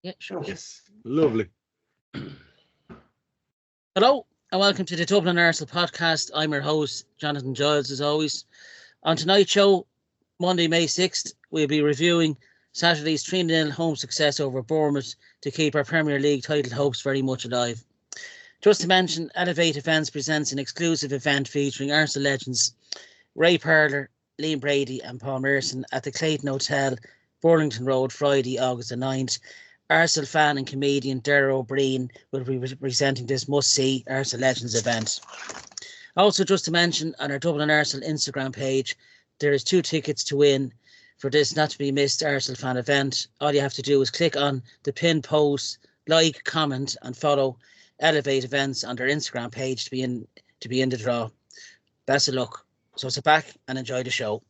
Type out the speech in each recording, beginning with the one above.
Yeah, sure. Yes, lovely. Hello, and welcome to the Dublin Arsenal podcast. I'm your host, Jonathan Giles, as always. On tonight's show, Monday, May 6th, we'll be reviewing Saturday's 3-0 home success over Bournemouth to keep our Premier League title hopes very much alive. Just to mention, Elevate Events presents an exclusive event featuring Arsenal legends Ray PARLOUR, Liam Brady and Paul MERSON at the Clayton Hotel, Burlington Road, Friday, August the 9th. Arsenal fan and comedian Darragh O'Brien will be presenting this must-see Arsenal Legends event. Also, just to mention, on our Dublin Arsenal Instagram page, there is 2 tickets to win for this not-to-be-missed Arsenal fan event. All you have to do is click on the pinned post, like, comment and follow Elevate Events on their Instagram page to be in the draw. Best of luck. So sit back and enjoy the show.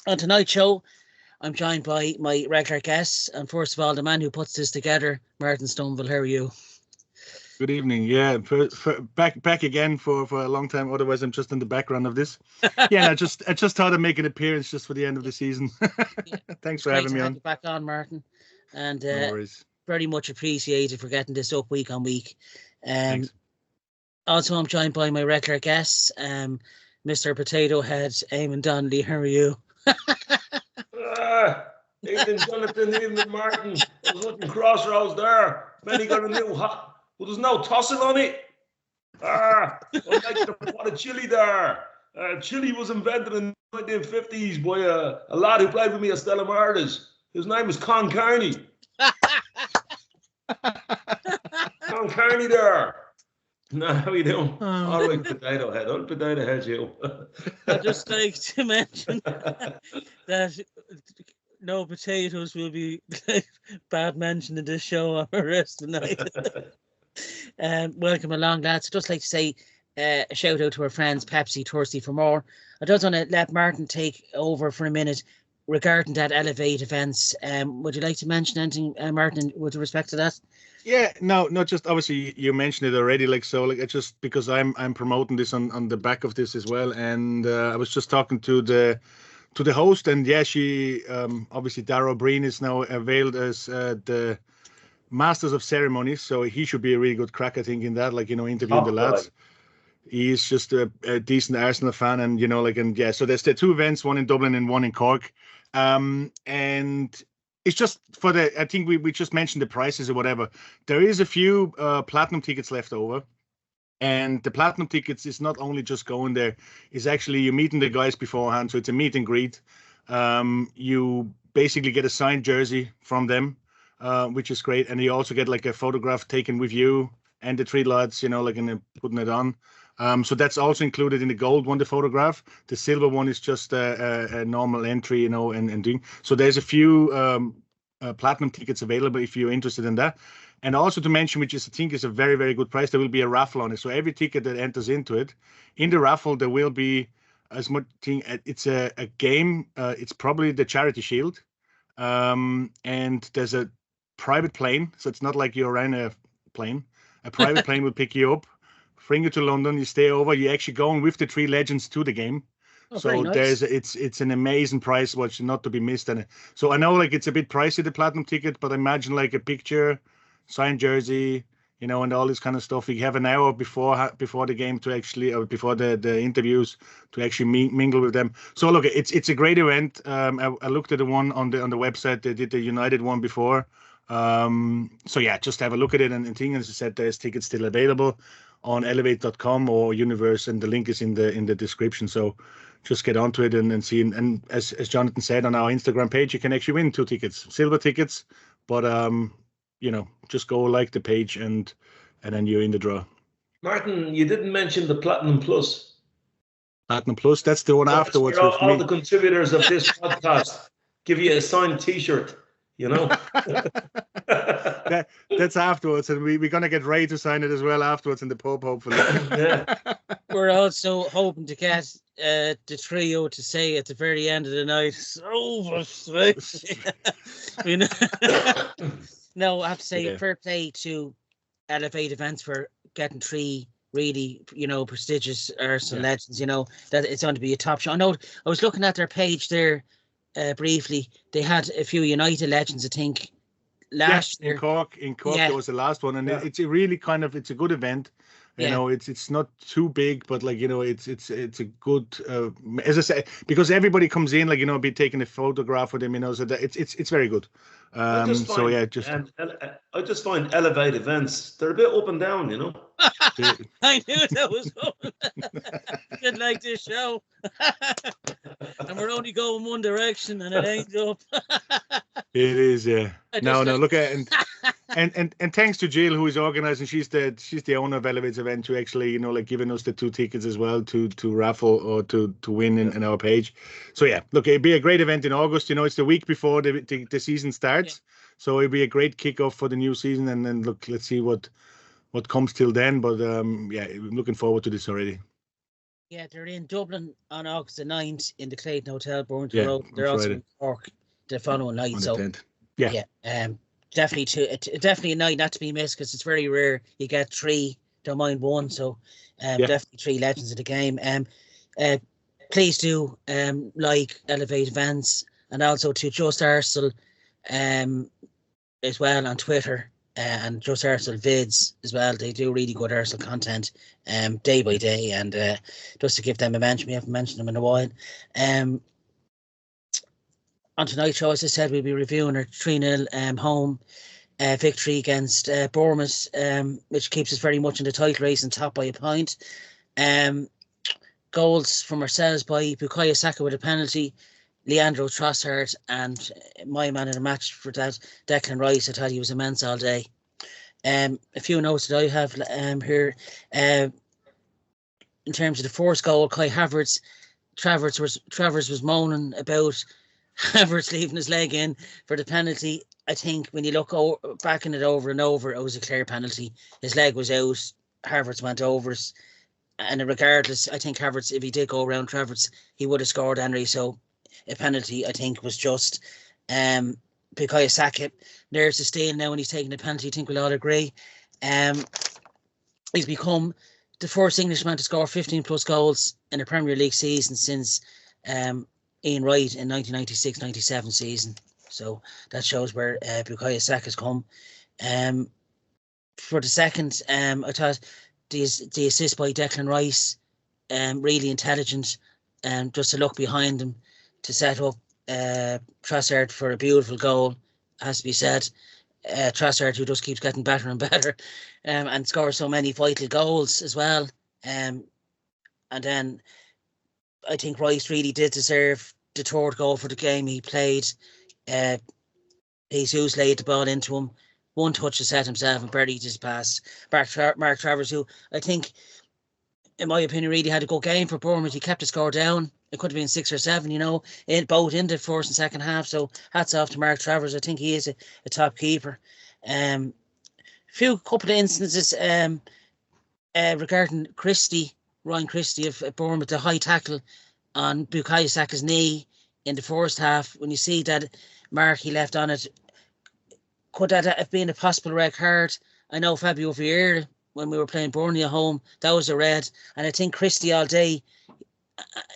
On tonight's show, I'm joined by my regular guests, and first of all, the man who puts this together, Martin Stoneville. How are you? Good evening. Yeah, back again for a long time. Otherwise, I'm just in the background of this. Yeah, I just thought I'd make an appearance just for the end of the season. Thanks for having me on. Back on, Martin, and no worries. Very much appreciated for getting this up week on week. Also, I'm joined by my regular guests, Mr. Potato Head, Eamonn Donnelly. How are you? Evening, Jonathan. Evening, Martin. I was looking crossroads there. Many got a new hot. Well, there's no tussle on it. I like the pot of chili there. Chili was invented in the 1950s by a lad who played with me at Stella Maris. His name was Con Carney. Con Carney there. No, how are you doing? All right, Potato Head. On Potato Head, you. I'd just like to mention that no potatoes will be bad mentioned in this show on the rest of the night. Welcome along, lads. I'd just like to say a shout out to our friends Pepsi, Thirsty for More. I just want to let Martin take over for a minute regarding that Elevate events. Would you like to mention anything, Martin, with respect to that? Yeah, no, not just obviously you mentioned it already, it's just because I'm promoting this on the back of this as well, and I was just talking to the host, and yeah, she obviously Darragh O'Brien is now availed as the Masters of Ceremonies, so he should be a really good crack, I think, in that, interviewing the lads. He's just a decent Arsenal fan, and so there's the 2 events, one in Dublin and one in Cork, and it's just for I think we just mentioned the prices or whatever. There is a few platinum tickets left over. And the platinum tickets is not only just going there, it's actually you're meeting the guys beforehand. So it's a meet and greet. You basically get a signed jersey from them, which is great. And you also get like a photograph taken with you and the 3 lads, and putting it on. So that's also included in the gold one, the photograph. The silver one is just a normal entry, and doing. So there's a few platinum tickets available if you're interested in that. And also to mention, which I think is a very, very good price, there will be a raffle on it. So every ticket that enters into it, in the raffle, there will be as much thing. It's a game. It's probably the Charity Shield. And there's a private plane. So it's not like you're in a plane. A private plane will pick you up, bring you to London. You stay over. You're actually going with the 3 legends to the game. Oh, so nice. It's an amazing price, which not to be missed. And so I know it's a bit pricey, the platinum ticket, but imagine a picture, signed jersey, and all this kind of stuff. You have an hour before the game to actually, or before the interviews to actually mingle with them. So look, it's a great event. I looked at the one on the website. They did the United one before. So yeah, just have a look at it and think. As I said, there's tickets still available on elevate.com or Universe, and the link is in the description. So just get onto it and see. And as Jonathan said on our Instagram page, you can actually win 2 tickets, silver tickets, but just go like the page and then you're in the draw. Martin, you didn't mention the Platinum Plus. Platinum Plus, that's the one afterwards. All the contributors of this podcast give you a signed T-shirt, That's afterwards, and we're going to get Ray to sign it as well afterwards in the pub, hopefully. Yeah. We're also hoping to get the trio to say at the very end of the night, "So sweet." No, I have to say, fair play to elevate events for getting 3 really, prestigious Arsenal legends, that it's going to be a top show. I know I was looking at their page there briefly. They had a few United legends, I think, last year. In Cork, that was the last one, and it's a really it's a good event. It's not too big, but it's a good, as I say, because everybody comes in, be taking a photograph with them, so that it's very good. I just find Elevate events, they're a bit up and down, I knew that was going. Didn't like this show. And we're only going one direction and it ain't up. It is, yeah. No, look at and thanks to Jill, who is organising. She's the owner of Elevate's event, who actually, giving us the 2 tickets as well to raffle or to win in our page. So yeah, look, it'd be a great event in August. It's the week before the season starts, so it'll be a great kickoff for the new season. And then look, let's see what comes till then. But I'm looking forward to this already. Yeah, they're in Dublin on August the 9th in the Clayton Hotel, Bournemouth Road. They're also in Cork the following night. So 10th. Definitely a night not to be missed, because it's very rare you get 3, don't mind 1. So definitely 3 legends of the game. Please do like Elevate events, and also to Just Arsenal as well on Twitter, and Just Arsenal vids as well. They do really good Arsenal content day by day, and just to give them a mention, we haven't mentioned them in a while. On tonight's show, as I said, we'll be reviewing our 3-0 home victory against Bournemouth, which keeps us very much in the title race and top by a point. Goals from ourselves by Bukayo Saka with a penalty, Leandro Trossard, and my man of the match for that, Declan Rice. I thought he was immense all day. A few notes that I have here. In terms of the first goal, Kai Havertz, Travers was moaning about Havertz leaving his leg in for the penalty. I think when you look back in it over and over, it was a clear penalty. His leg was out. Havertz went over it. And regardless, I think Havertz, if he did go around Travers, he would have scored Henry. So a penalty, I think, was just. Bukayo Saka, there's the steal now when he's taking a penalty. I think we'll all agree. He's become the first Englishman to score 15 plus goals in a Premier League season since Ian Wright in 1996-97 season. So that shows where Bukayo Saka's come. For the second, I thought the assist by Declan Rice, really intelligent, just to look behind him to set up Trossard for a beautiful goal, has to be said. Trossard, who just keeps getting better and better, and scores so many vital goals as well. And then I think Rice really did deserve the 3rd goal for the game. He played. Jesus laid the ball into him. 1 touch to set himself and buried his pass. Mark Travers, who I think, in my opinion, really had a good game for Bournemouth. He kept the score down. It could have been 6 or 7, both in the first and second half. So hats off to Mark Travers. I think he is a top keeper. Couple of instances regarding Ryan Christie of Bournemouth, the high tackle on Bukayo Saka's knee in the first half. When you see that mark he left on it, could that have been a possible red card? I know Fabio Vieira, when we were playing Burnley at home, that was a red. And I think Christie all day,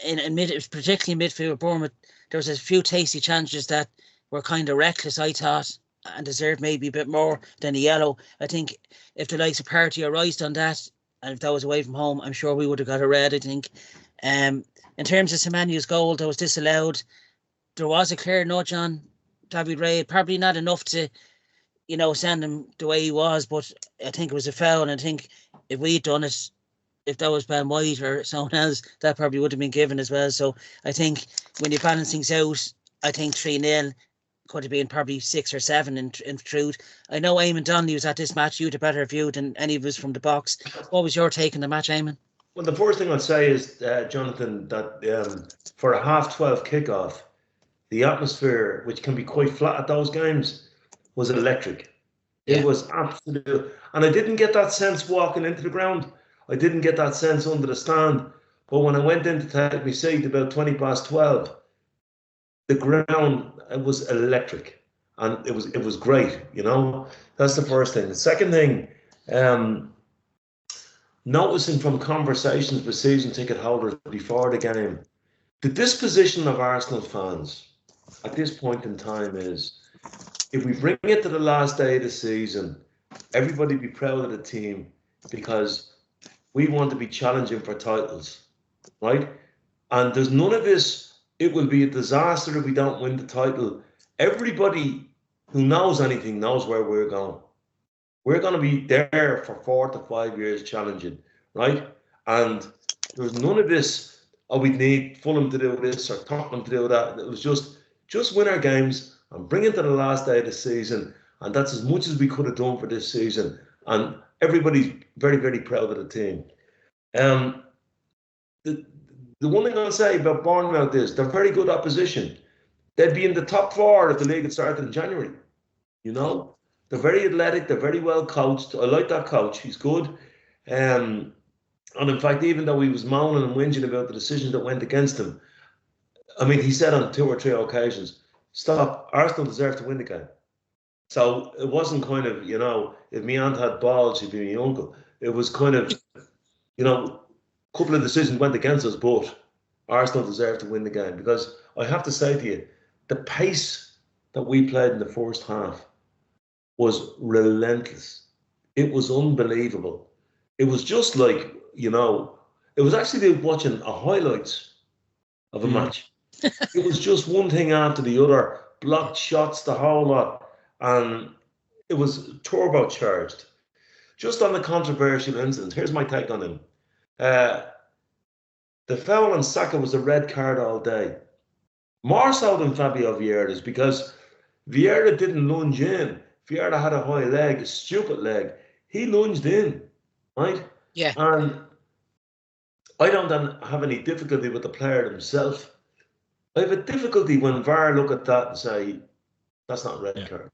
particularly in midfield Bournemouth, there was a few tasty challenges that were kind of reckless, I thought, and deserved maybe a bit more than the yellow. I think if the likes of Partey or Rice done that, and if that was away from home, I'm sure we would have got a red, I think. In terms of Semenyo's goal that was disallowed, there was a clear nudge on David Ray. Probably not enough to, send him the way he was, but I think it was a foul, and I think if we'd done it, if that was Ben White or someone else, that probably would have been given as well. So I think when you balance things out, I think 3-0 could have been probably 6 or 7 in truth. I know Eamonn Donnelly was at this match. You had a better view than any of us from the box. What was your take on the match, Eamonn? Well, the first thing I'd say is, Jonathan, that for a 12:30 kickoff, the atmosphere, which can be quite flat at those games, was electric. It was absolute. And I didn't get that sense walking into the ground. I didn't get that sense under the stand. But when I went in to take my seat about 12:20, the ground, it was electric. And it was great, That's the first thing. The second thing, Noticing from conversations with season ticket holders before the game, the disposition of Arsenal fans at this point in time is, if we bring it to the last day of the season, everybody be proud of the team because we want to be challenging for titles, right? And there's none of this, it will be a disaster if we don't win the title. Everybody who knows anything knows where we're going. We're going to be there for 4 to 5 years challenging, right? And there's none of this, oh, we need Fulham to do this or Tottenham to do that. It was just win our games and bring it to the last day of the season. And that's as much as we could have done for this season. And everybody's very, very proud of the team. The one thing I'll say about Bournemouth is they're very good opposition. They'd be in the top 4 if the league had started in January. You know, they're very athletic. They're very well coached. I like that coach. He's good. And in fact, even though he was moaning and whinging about the decision that went against him, I mean, he said on 2 or 3 occasions, stop, Arsenal deserve to win the game. So it wasn't kind of, you know, if my aunt had balls, she'd be my uncle. It was kind of, you know, a couple of decisions went against us, but Arsenal deserved to win the game. Because I have to say to you, the pace that we played in the first half was relentless. It was unbelievable. It was just like, you know, it was actually like watching a highlights of a match. It was just one thing after the other, blocked shots, the whole lot. And it was turbocharged. Just on the controversial incidents, here's my take on him. The foul on Saka was a red card all day. More so than Fabio Vieira's, because Vieira didn't lunge in. Vieira had a high leg, a stupid leg. He lunged in, right? Yeah. And I don't have any difficulty with the player himself. I have a difficulty when VAR look at that and say, that's not a red card.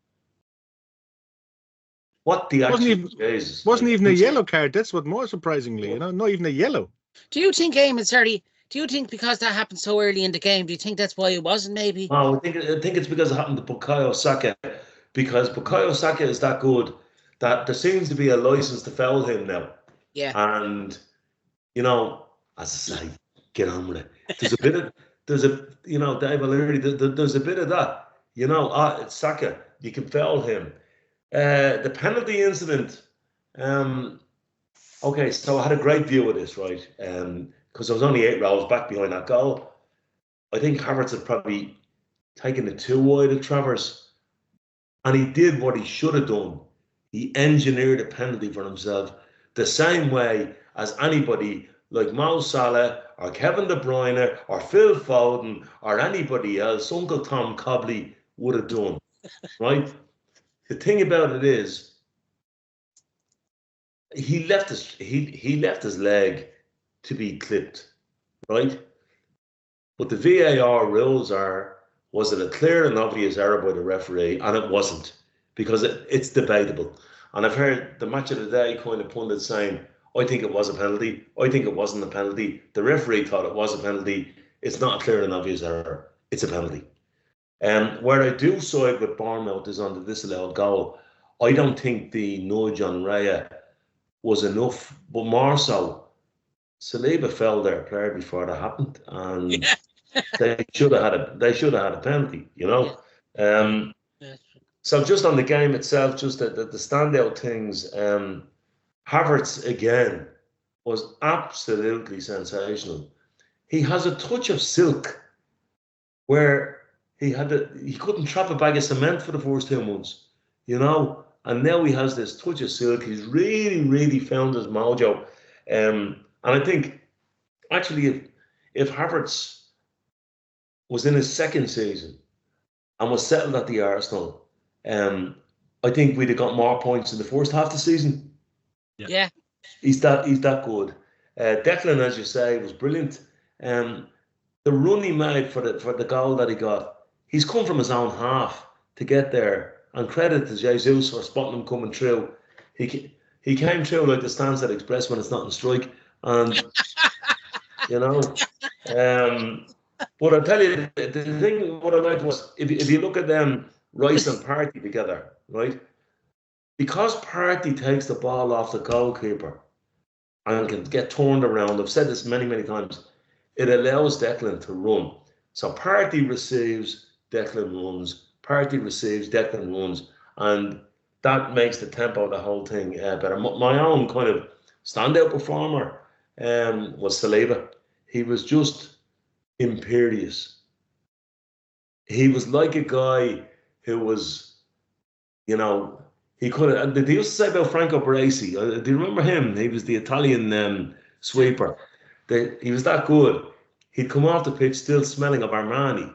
What the actual Jesus. Wasn't even a yellow card. That's what more surprisingly, you know, not even a yellow. Do you think, Eamon, do you think because that happened so early in the game, do you think that's why it wasn't maybe? Oh, I think it's because it happened to Bukayo Saka. Because Bukayo Saka is that good that there seems to be a license to foul him now. Yeah. And, you know, as I say, get on with it. You know, Dave O'Leary, there's a bit of that. You know, it's Saka, you can foul him. The penalty incident, okay, so I had a great view of this, right? Because I was only 8 rows back behind that goal. I think Havertz had probably taken it too wide of Travers, and he did what he should have done. He engineered a penalty for himself the same way as anybody like Mo Salah or Kevin De Bruyne or Phil Foden or anybody else, Uncle Tom Cobley would have done, right? The thing about it is, he left his leg to be clipped, right? But the VAR rules are, was it a clear and obvious error by the referee? And it wasn't, because it's debatable. And I've heard the match of the day kind of pundits saying, I think it was a penalty. I think it wasn't a penalty. The referee thought it was a penalty. It's not a clear and obvious error. It's a penalty. Where I do side with Bournemouth is on the disallowed goal. I don't think the nudge on Raya was enough, but more so, Saliba fell their player before that happened, and they should have had a penalty, you know. So just on the game itself, just the standout things. Havertz again was absolutely sensational. He has a touch of silk, where he couldn't trap a bag of cement for the first 2 months, you know, and now he has this touch of silk. He's really, really found his mojo, and I think actually if Havertz was in his second season and was settled at the Arsenal, I think we'd have got more points in the first half of the season. Yeah. He's that good. Declan, as you say, was brilliant. The run he made for the goal that he got, he's come from his own half to get there. And credit to Jesus for spotting him coming through. He came through like the Stansted Express when it's not in strike. And, you know, but I'll tell you, the thing, what I liked was, if you look at them, Rice and Partey together, right? because Party takes the ball off the goalkeeper and can get turned around. I've said this many, many times. It allows Declan to run. So Party receives, Declan runs. Party receives, Declan runs. And that makes the tempo of the whole thing better. My own kind of standout performer was Saliba. He was just imperious. He was like a guy who was, you know, he could have. They used to say about Franco Baresi. Do you remember him? He was the Italian sweeper. He was that good. He'd come off the pitch still smelling of Armani.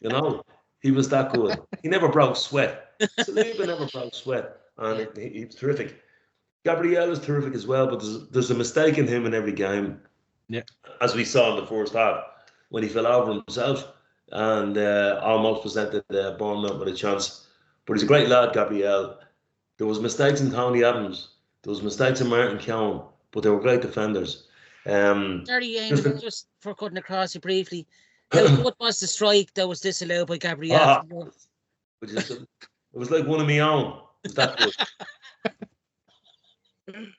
You know, he was that good. He never broke sweat. Saliba never broke sweat, and he was terrific. Gabriel is terrific as well, but there's a mistake in him in every game. Yeah, as we saw in the first half when he fell over himself and almost presented Bournemouth with a chance. But he's a great lad, Gabriel. There was mistakes in Tony Adams. There was mistakes in Martin Keown, but they were great defenders. Sorry, Eamonn, just for cutting across you briefly. How good was the strike that was disallowed by Gabriel? It was like one of my own. It was that good.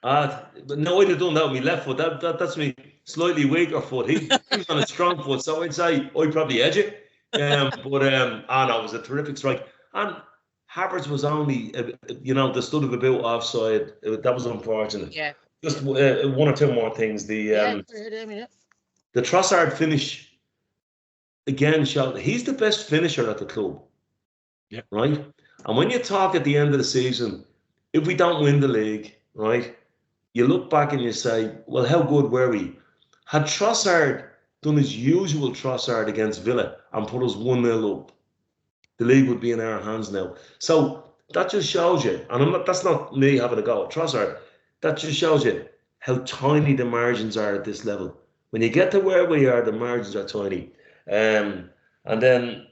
But no, I'd have done that with my left foot. That's me slightly weaker foot. He was on a strong foot, so I'd say I'd probably edge it. No, it was a terrific strike. And Havertz was only, the stud of a bit offside. That was unfortunate. Yeah. Just one or two more things. The Trossard finish again showed he's the best finisher at the club. Yeah. Right. And when you talk at the end of the season, if we don't win the league, right, you look back and you say, well, how good were we? Had Trossard done his usual Trossard against Villa and put us 1-0 up, the league would be in our hands now. So that just shows you, and that's not me having a go at Trossard, that just shows you how tiny the margins are at this level. When you get to where we are, the margins are tiny. And then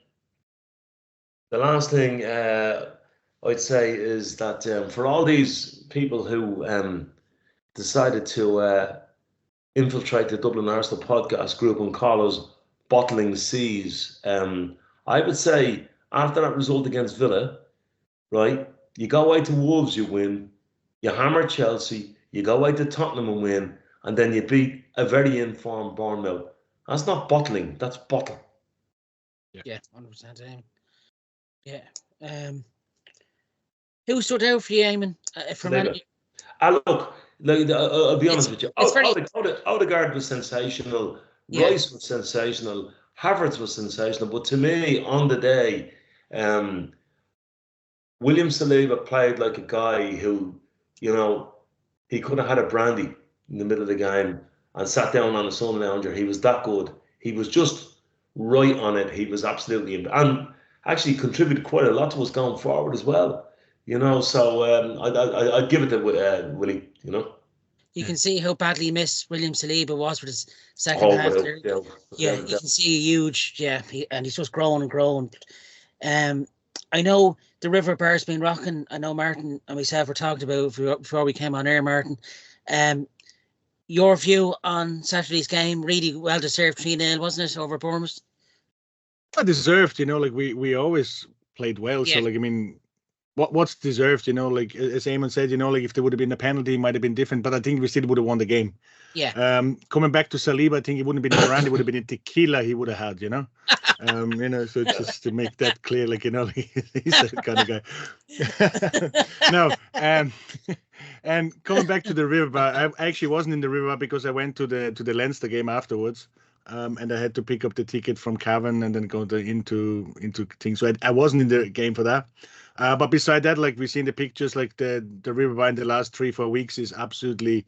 the last thing I'd say is that for all these people who decided to infiltrate the Dublin Arsenal podcast group and call us bottling seas, I would say after that result against Villa, right, you go away to Wolves, you win, you hammer Chelsea, you go away to Tottenham and win, and then you beat a very informed Bournemouth. That's not bottling, that's bottle. Yeah, 100%. Yeah. Who stood out for you, Eamonn? Look, I'll be honest with you. Odegaard was sensational. Yeah. Rice was sensational. Havertz was sensational. But to me, on the day, William Saliba played like a guy who, he could have had a brandy in the middle of the game and sat down on a sun lounger. He was that good. He was just right on it. He was absolutely, and actually contributed quite a lot to us going forward as well. So I'd give it to Willie, You can see how badly missed William Saliba was with his second half. You can see a huge, and he's just growing and growing. I know the River Bear's been rocking. I know Martin and myself were talking about before we came on air, Martin. Your view on Saturday's game, really well-deserved 3-0, wasn't it, over Bournemouth? I deserved, we always played well. Yeah. So, what's deserved, as Eamonn said, if there would have been a penalty, it might have been different, but I think we still would have won the game. Yeah. Coming back to Saliba, I think it wouldn't have been a brand, it would have been a tequila he would have had, so just to make that clear, he's that kind of guy. No, and coming back to the River Bar, I actually wasn't in the River Bar because I went to the Leinster game afterwards. And I had to pick up the ticket from Cavan and then go into things. So I wasn't in the game for that. But beside that, we've seen the pictures, the River Bar in the last 3-4 weeks is absolutely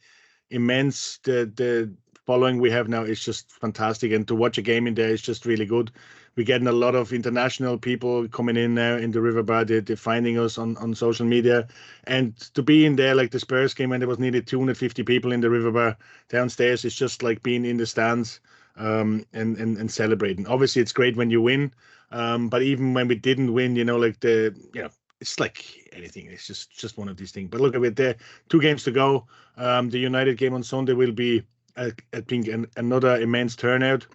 immense. The following we have now is just fantastic. And to watch a game in there is just really good. We're getting a lot of international people coming in now in the River Bar. They're finding us on social media. And to be in there, the Spurs game, when there was nearly 250 people in the River Bar downstairs, it's just like being in the stands. And celebrating. Obviously, it's great when you win, but even when we didn't win, it's like anything. It's just one of these things. But look at it there. 2 games to go. The United game on Sunday will be, I think, another immense turnout.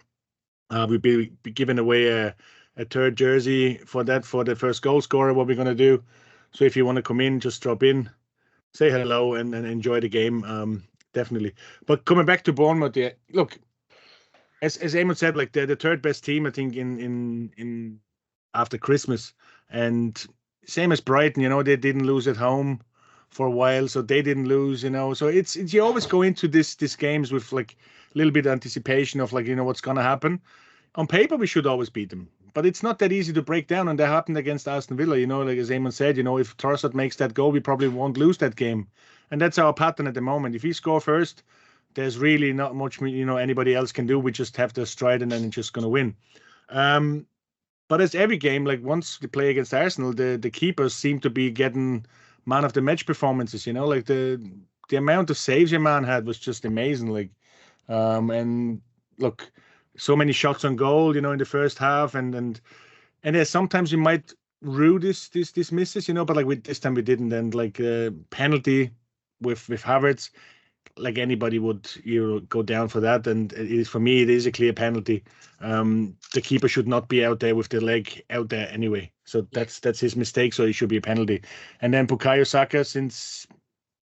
We'll be giving away a third jersey for the first goal scorer. What we're going to do. So if you want to come in, just drop in. say hello and enjoy the game. Definitely. But coming back to Bournemouth, yeah, look, as Eamonn said, like they're the third best team, I think, in after Christmas, and same as Brighton, they didn't lose at home for a while, so they didn't lose, So it's you always go into this games with like a little bit of anticipation of like what's gonna happen. On paper, we should always beat them, but it's not that easy to break down, and that happened against Aston Villa. Like as Eamonn said, if Trossard makes that goal, we probably won't lose that game, and that's our pattern at the moment. If he score first, there's really not much anybody else can do. We just have to stride, and then it's just gonna win. But as every game, like once we play against Arsenal, the keepers seem to be getting man of the match performances. Like the amount of saves your man had was just amazing. Like, and look, so many shots on goal, in the first half, and there's sometimes you might rue this misses, but like with this time we didn't. And like penalty with Havertz, like anybody would go down for that, and for me it is a clear penalty. The keeper should not be out there with the leg out there anyway, so that's his mistake, so it should be a penalty. And then Bukayo Saka, since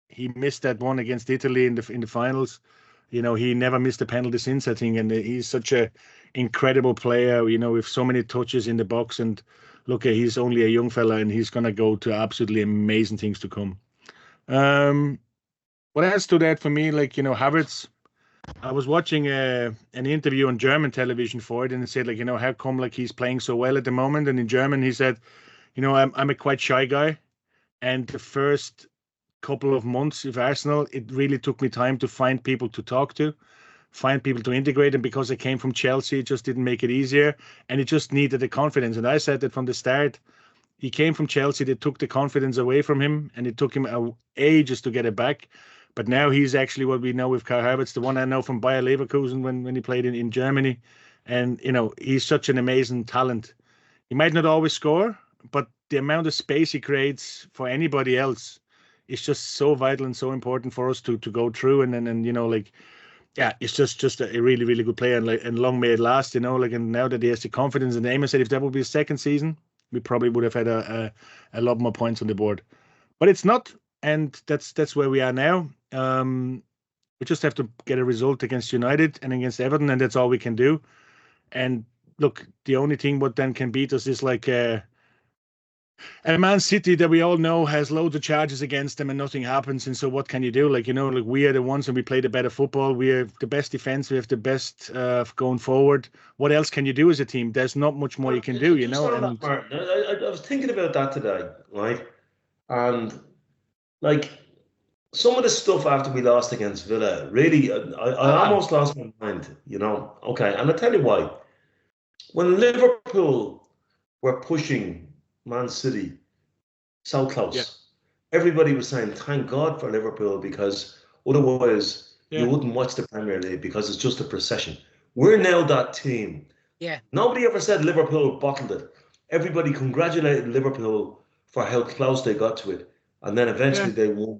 he missed that one against Italy in the finals, he never missed a penalty since, I think, and he's such a incredible player, with so many touches in the box. And look, he's only a young fella, and he's gonna go to absolutely amazing things to come. What else to that for me, like, Havertz, I was watching an interview on German television for it, and it said, like, how come like he's playing so well at the moment? And in German, he said, I'm a quite shy guy, and the first couple of months with Arsenal, it really took me time to find people to talk to, find people to integrate, and because I came from Chelsea, it just didn't make it easier, and it just needed the confidence. And I said that from the start. He came from Chelsea, they took the confidence away from him, and it took him ages to get it back. But now he's actually what we know with Kai Havertz, the one I know from Bayer Leverkusen when he played in Germany. And, he's such an amazing talent. He might not always score, but the amount of space he creates for anybody else is just so vital and so important for us to go through. And it's just a really, really good player, and long may it last, and now that he has the confidence. And Eamonn said if that would be his second season, we probably would have had a lot more points on the board. But it's not, and that's where we are now. We just have to get a result against United and against Everton, and that's all we can do. And look, the only thing what then can beat us is like a Man City that we all know has loads of charges against them and nothing happens. And so what can you do? Like, like we are the ones, and we play the better football. We have the best defense. We have the best going forward. What else can you do as a team? There's not much more you can do, And I was thinking about that today, right? And like some of the stuff after we lost against Villa, really, I almost lost my mind, Okay, and I'll tell you why. When Liverpool were pushing Man City so close, everybody was saying, thank God for Liverpool, because otherwise you wouldn't watch the Premier League, because it's just a procession. We're now that team. Yeah. Nobody ever said Liverpool bottled it. Everybody congratulated Liverpool for how close they got to it. And then eventually they won.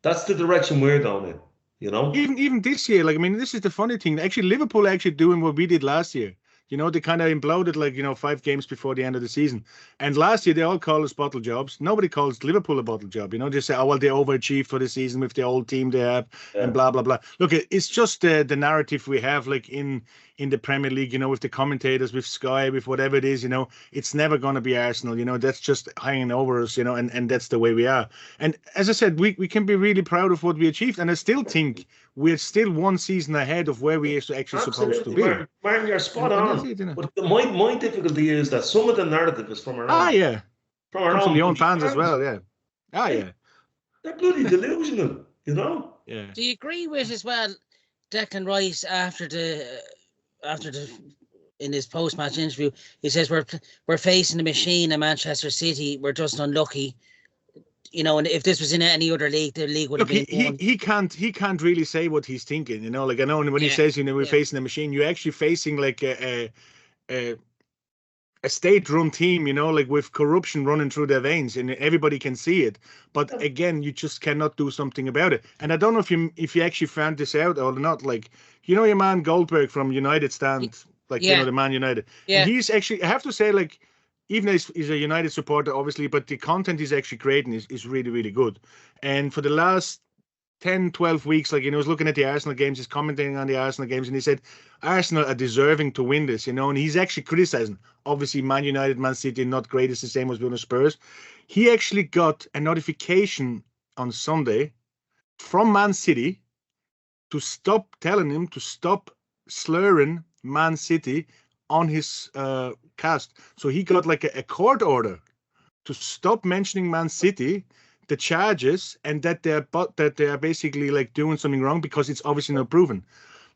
That's the direction we're going in, Even this year, like, I mean, this is the funny thing. Actually, Liverpool are doing what we did last year. They kind of imploded, like, 5 games before the end of the season. And last year, they all call us bottle jobs. Nobody calls Liverpool a bottle job. They say, oh, well, they overachieved for the season with the old team they have, and blah, blah, blah. Look, it's just the narrative we have, like, in the Premier League, with the commentators, with Sky, with whatever it is, it's never going to be Arsenal. That's just hanging over us, and that's the way we are. And as I said, we can be really proud of what we achieved. And I still think we're still one season ahead of where we're actually supposed to be. Martin, you're spot on. But my difficulty is that some of the narrative is from our own. From the own fans as well, yeah. They're bloody delusional, Yeah. Do you agree with as well, Declan Rice, after the in his post-match interview, he says we're facing a machine in Manchester City. We're just unlucky. And if this was in any other league, the league would have been won. He can't really say what he's thinking, Like, I know when he says, we're facing a machine, you're actually facing like a state-run team, like with corruption running through their veins, and everybody can see it. But again, you just cannot do something about it. And I don't know if you actually found this out or not. Like, your man Goldberg from United stand, like the Man United. Yeah. And he's actually, I have to say, like, even though he's a United supporter, obviously, but the content he's actually creating is really, really good. And for the last 10, 12 weeks, like, he was looking at the Arsenal games, he's commenting on the Arsenal games, and he said Arsenal are deserving to win this, and he's actually criticizing, obviously, Man United, Man City, not great, it's the same as with Spurs. He actually got a notification on Sunday from Man City to stop telling him to stop slurring Man City on his cast. So he got like a court order to stop mentioning Man City, the charges, and that they're basically like doing something wrong because it's obviously not proven.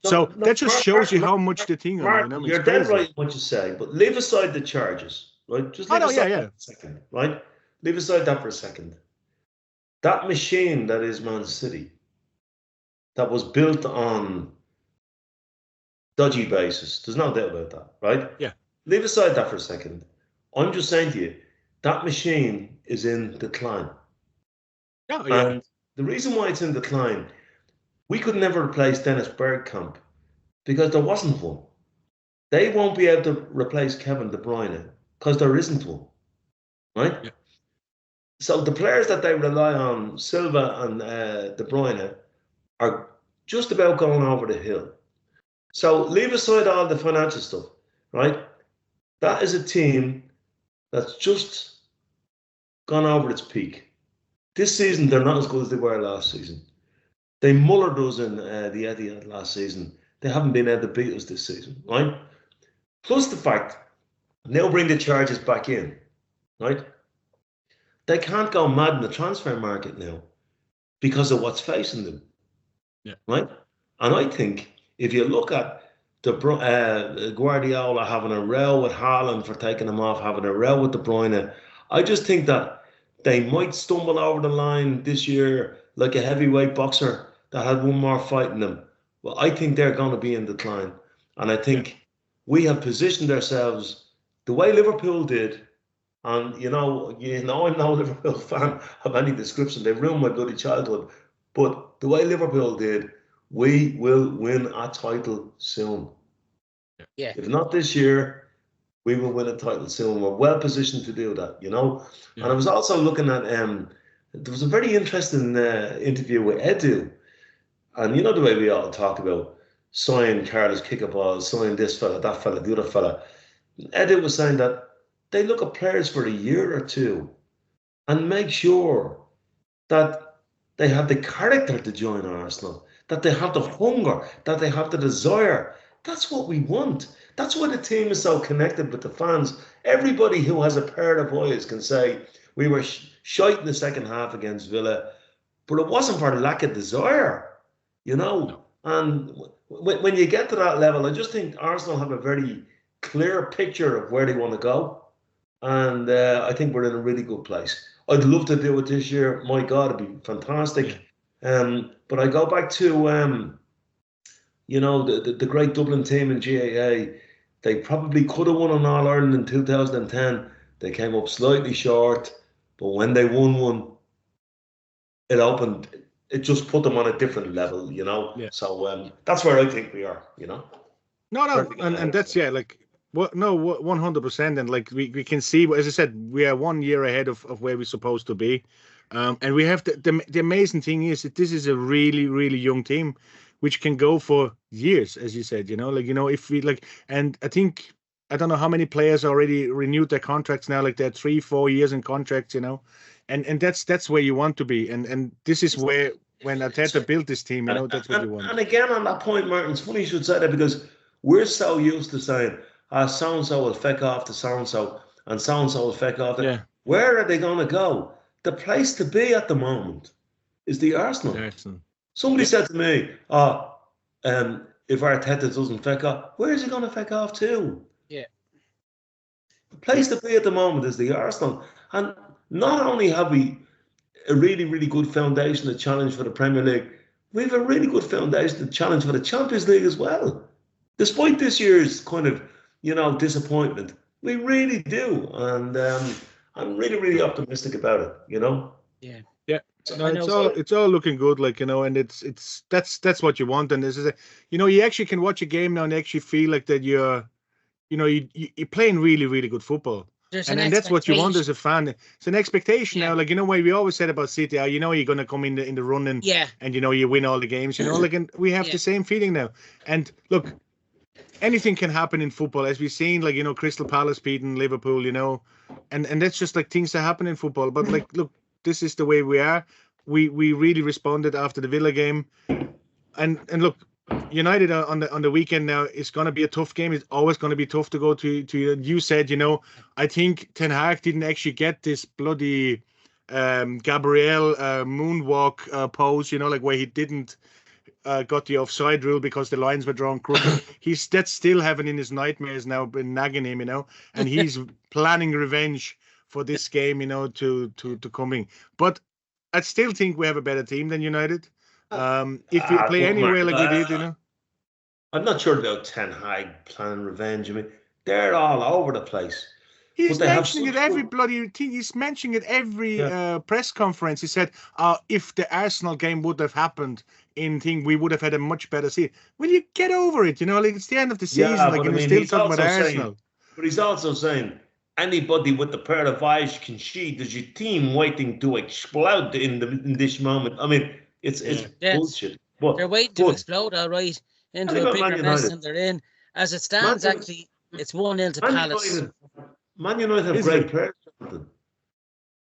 So that just shows you how much the thing. You're dead right in what you say, but leave aside the charges, right? Just leave aside that for a second, right? Leave aside that for a second. That machine that is Man City, that was built on dodgy basis. There's no doubt about that, right? Yeah. Leave aside that for a second. I'm just saying to you, that machine is in decline. Oh, yeah. And the reason why it's in decline, we could never replace Dennis Bergkamp because there wasn't one. They won't be able to replace Kevin De Bruyne because there isn't one, right? Yeah. So the players that they rely on, Silva and De Bruyne, are just about going over the hill. So leave aside all the financial stuff, right? That is a team that's just gone over its peak. This season, they're not as good as they were last season. They mullered us in the Etihad last season. They haven't been able to beat us this season, right? Plus the fact, now bring the charges back in, right? They can't go mad in the transfer market now because of what's facing them, right? And I think if you look at the Guardiola having a row with Haaland for taking him off, having a row with De Bruyne, I just think that they might stumble over the line this year like a heavyweight boxer that had one more fight in them. Well, I think they're going to be in decline. And I think we have positioned ourselves the way Liverpool did. And, I'm no Liverpool fan of any description. They ruined my bloody childhood. But the way Liverpool did, we will win a title soon. Yeah. If not this year, we will win a title soon. We're well positioned to do that, Yeah. And I was also looking at, there was a very interesting interview with Edu. And you know the way we all talk about sign Carlos Kickerball, sign this fella, that fella, the other fella. Edu was saying that they look at players for a year or two and make sure that they have the character to join Arsenal, that they have the hunger, that they have the desire. That's what we want. That's why the team is so connected with the fans. Everybody who has a pair of eyes can say, we were shite in the second half against Villa, but it wasn't for lack of desire, No. And when you get to that level, I just think Arsenal have a very clear picture of where they want to go. And I think we're in a really good place. I'd love to do it this year. My God, it'd be fantastic. But I go back to, the great Dublin team in GAA. They probably could have won an All-Ireland in 2010. They came up slightly short. But when they won one, it just put them on a different level, Yeah. So that's where I think we are, No, and that's, 100%. And like we can see, as I said, we are 1 year ahead of where we're supposed to be. And we have the amazing thing is that this is a really, really young team, which can go for years, as you said, if we and I think, I don't know how many players already renewed their contracts now, like they're 3-4 years in contracts, and that's where you want to be. And this is where, when Arteta built this team, that's what you want. And again, on that point, Martin, it's funny you should say that because we're so used to saying, so-and-so will feck off to so-and-so, and so-and-so will feck off. Yeah. Where are they going to go? The place to be at the moment is the Arsenal. Somebody said to me, if Arteta doesn't feck off, where is he going to feck off to? Yeah. The place to be at the moment is the Arsenal. And not only have we a really, really good foundation to challenge for the Premier League, we have a really good foundation to challenge for the Champions League as well. Despite this year's kind of, disappointment, we really do. And I'm really, really optimistic about it, Yeah. Yeah. No, it's all looking good, and that's what you want. And this is you actually can watch a game now and actually feel like that you're playing really, really good football. There's And an then that's what you want expectation. as a fan. It's an expectation Yeah. now. Like, what we always said about City, you're going to come in the running, Yeah. and you win all the games. Like, and we have Yeah. the same feeling now. And look, anything can happen in football, as we've seen. Like, Crystal Palace beating Liverpool. And that's just like things that happen in football. But like, look, this is the way we are. We really responded after the Villa game, and look. United on the weekend now is going to be a tough game. It's always going to be tough to go to. You said, I think Ten Hag didn't actually get this bloody Gabriel moonwalk pose, like where he didn't got the offside rule because the lines were drawn crooked. That's still having in his nightmares now, been nagging him, and he's planning revenge for this game, to coming. But I still think we have a better team than United. If we play look, anywhere Mark, like we did, I'm not sure about Ten Hag planning revenge. I mean, they're all over the place. He's But they have mentioning it such every good- bloody thing. He's mentioning it every Yeah. press conference. He said, if the Arsenal game would have happened we would have had a much better season. Will you get over it? Like it's the end of the season. Yeah, Like, but I mean, still he's talking about also Arsenal. saying, but he's also saying, anybody with a pair of eyes can see there's your team waiting to explode in this moment. I mean, it's Yeah. bullshit. But They're waiting to explode, all right, into What a about bigger Man mess United? than they're in. As it stands, Man- actually, it's 1-0 to Man Palace. United have Is great it? players.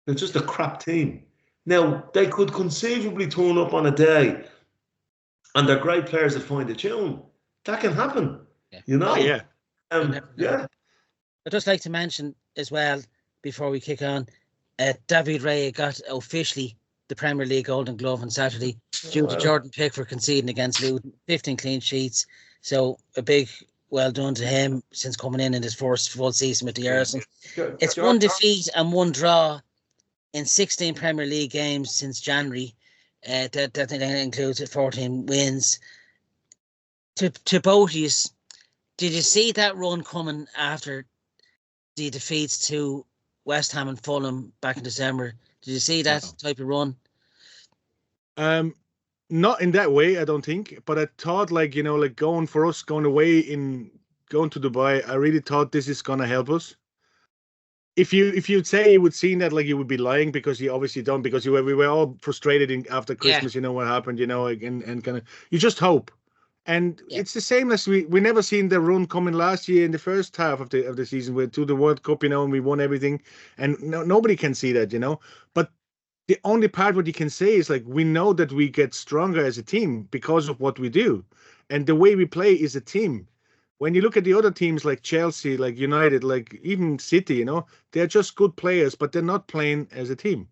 They're just a crap team. Now, they could conceivably turn up on a day and they're great players that find a tune. That can happen. Yeah. Oh, yeah. You never know. Yeah. I'd just like to mention as well, before we kick on, David Raya got officially the Premier League Golden Glove on Saturday due to Jordan Pickford conceding against Luton, 15 clean sheets. So a big well done to him since coming in his first full season with the Arsenal. It's one defeat and one draw in 16 Premier League games since January. That includes 14 wins. To both of you, did you see that run coming after the defeats to West Ham and Fulham back in December? Did you see that type of run? Not in that way, I don't think. But I thought, like, like going away going to Dubai, I really thought this is gonna help us. If you'd say you would seen that, like, you would be lying, because you obviously don't, because we were all frustrated after Christmas, what happened, and kind of you just hope. And it's the same as we never seen the run coming last year in the first half of the season to the World Cup, and we won everything, and nobody can see that, But the only part what you can say is, like, we know that we get stronger as a team because of what we do, and the way we play is a team. When you look at the other teams like Chelsea, like United, like even City, they're just good players, but they're not playing as a team.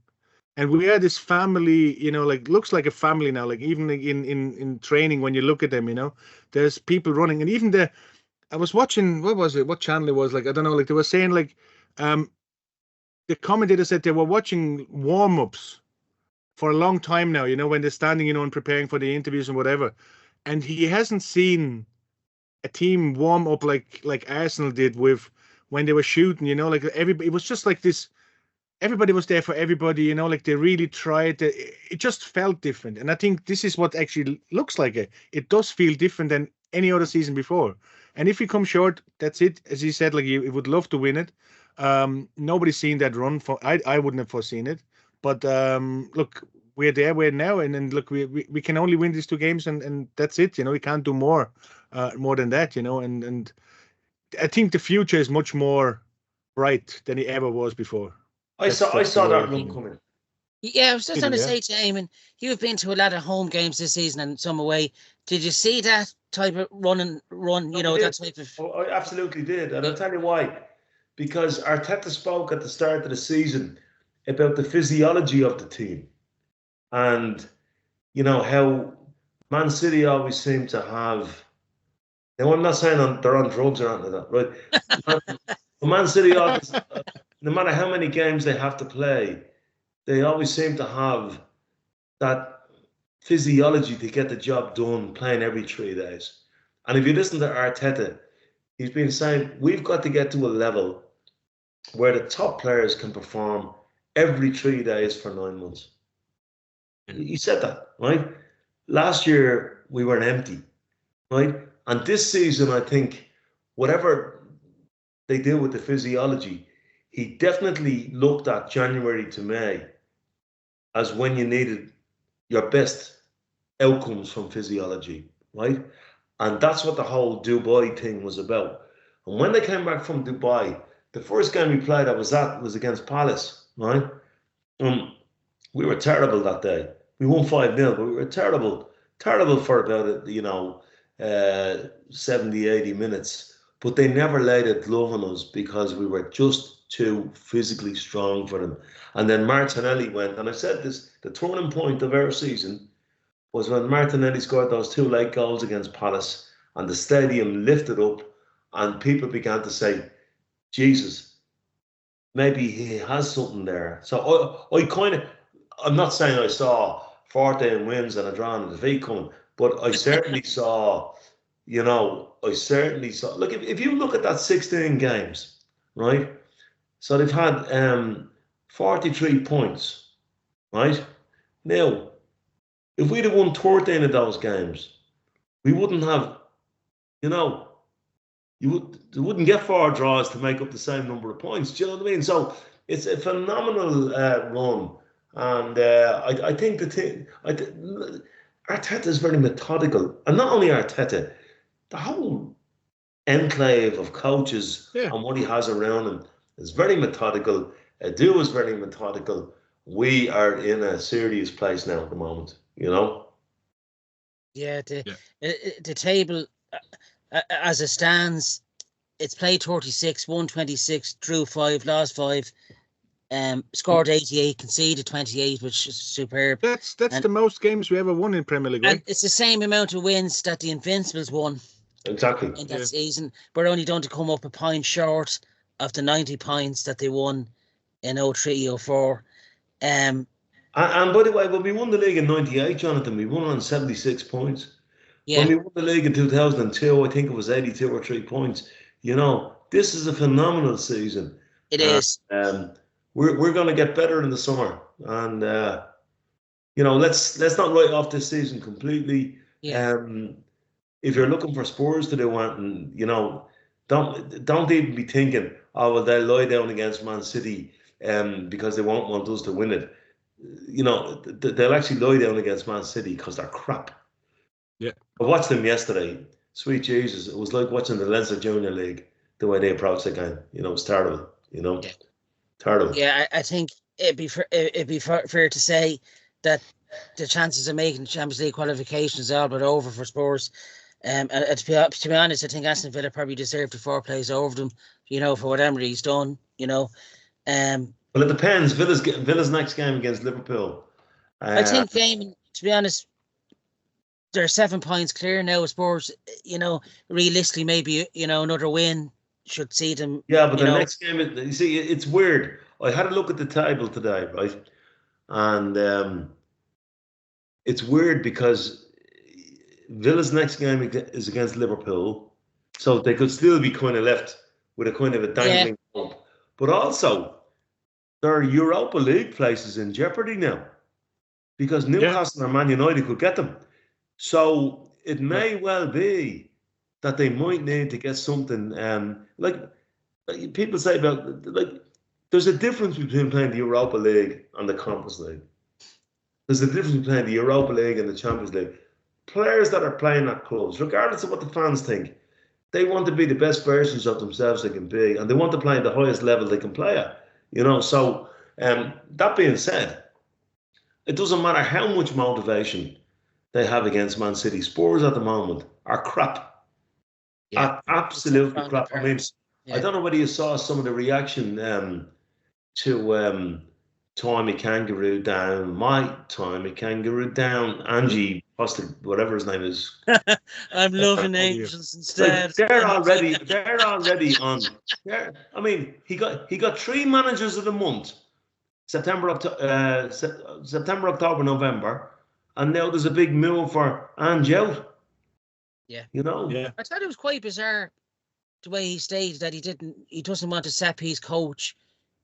And we are this family, like, looks like a family now. Like, even in training, when you look at them, there's people running. And even I was watching, what was it? What channel it was? Like, I don't know. Like, they were saying, like, the commentator said they were watching warm-ups for a long time now, when they're standing, and preparing for the interviews and whatever. And he hasn't seen a team warm up like Arsenal did when they were shooting, like everybody. It was just like this. Everybody was there for everybody, like they really tried. It just felt different, and I think this is what actually looks like it. It does feel different than any other season before. And if we come short, that's it. As he said, like, you would love to win it. Nobody's seen that run. I wouldn't have foreseen it. But look, we're there. We're now, and look, we can only win these two games, and that's it. We can't do more than that. And I think the future is much more bright than it ever was before. I saw that run coming. Yeah, I was just going to say to Eamonn, you've been to a lot of home games this season and some away. Did you see that type of run? That type of... I absolutely did. And I'll tell you why. Because Arteta spoke at the start of the season about the physiology of the team. And, how Man City always seem to have... Now, I'm not saying they're on drugs or anything like that, right? Man City always... No matter how many games they have to play, they always seem to have that physiology to get the job done playing every 3 days. And if you listen to Arteta, he's been saying, we've got to get to a level where the top players can perform every 3 days for 9 months. He said that, right? Last year, we were empty, right? And this season, I think, whatever they do with the physiology, he definitely looked at January to May as when you needed your best outcomes from physiology, right? And that's what the whole Dubai thing was about. And when they came back from Dubai, the first game we played I was at was against Palace, right? We were terrible that day. We won 5-0, but we were terrible for about, 70, 80 minutes. But they never laid a glove on us because we were just too physically strong for them. And then Martinelli went, and I said this, the turning point of our season was when Martinelli scored those 2 late goals against Palace, and the stadium lifted up, and people began to say, Jesus, maybe he has something there. So I'm not saying I saw 14 wins and a draw and a defeat coming, but I certainly saw, look, if you look at that 16 games, right? So they've had 43 points, right? Now, if we'd have won 13 of those games, we wouldn't have, you wouldn't get 4 draws to make up the same number of points. Do you know what I mean? So it's a phenomenal run. And I think Arteta is very methodical. And not only Arteta, the whole enclave of coaches and what he has around him is very methodical. Edu is very methodical. We are in a serious place now at the moment, Yeah, the table, as it stands, it's played 36, won 26, drew 5, lost 5, scored 88, conceded 28, which is superb. That's the most games we ever won in Premier League, right? And it's the same amount of wins that the Invincibles won. Exactly. In that season. We're only done to come up a point short of the 90 points that they won in 03-04. And by the way, when we won the league in 98, Jonathan, we won on 76 points. Yeah. When we won the league in 2002, I think it was 82 or 3 points. This is a phenomenal season. It is. We're going to get better in the summer. And, let's not write off this season completely. Yeah. If you're looking for Spurs to do anything, don't even be thinking, oh, well, they'll lie down against Man City because they won't want us to win it. They'll actually lie down against Man City because they're crap. Yeah. I watched them yesterday. Sweet Jesus, it was like watching the Leinster Junior League, the way they approached the game. It was terrible, Yeah. Terrible. Yeah, I think it'd be fair to say that the chances of making Champions League qualifications are all but over for Spurs. And to be honest, I think Aston Villa probably deserved the 4 plays over them, for whatever he's done, Well, it depends. Villa's next game against Liverpool. I think to be honest, they're 7 points clear now. Spurs, realistically, maybe another win should see them. Yeah, but the next game, you see, it's weird. I had a look at the table today, right? And it's weird because Villa's next game is against Liverpool, so they could still be kind of left with a kind of a dangling hope. But also, there are Europa League places in jeopardy now because Newcastle or Man United could get them. So it may well be that they might need to get something like people say about there's a difference between playing the Europa League and the Conference League. There's a difference between the Europa League and the Champions League. Players that are playing at clubs, regardless of what the fans think, they want to be the best versions of themselves they can be, and they want to play at the highest level they can play at. So that being said, it doesn't matter how much motivation they have against Man City. Spurs at the moment are crap. Yeah, Absolutely crap. I mean, I don't know whether you saw some of the reaction to Tommy Kangaroo down, my Tommy Kangaroo down, Angie, whatever his name is. I'm loving Angels instead. They're already on. I mean, he got 3 managers of the month, September, October, November, and now there's a big move for Ange out. Yeah. Yeah. I thought it was quite bizarre the way he stated that he doesn't want a set piece coach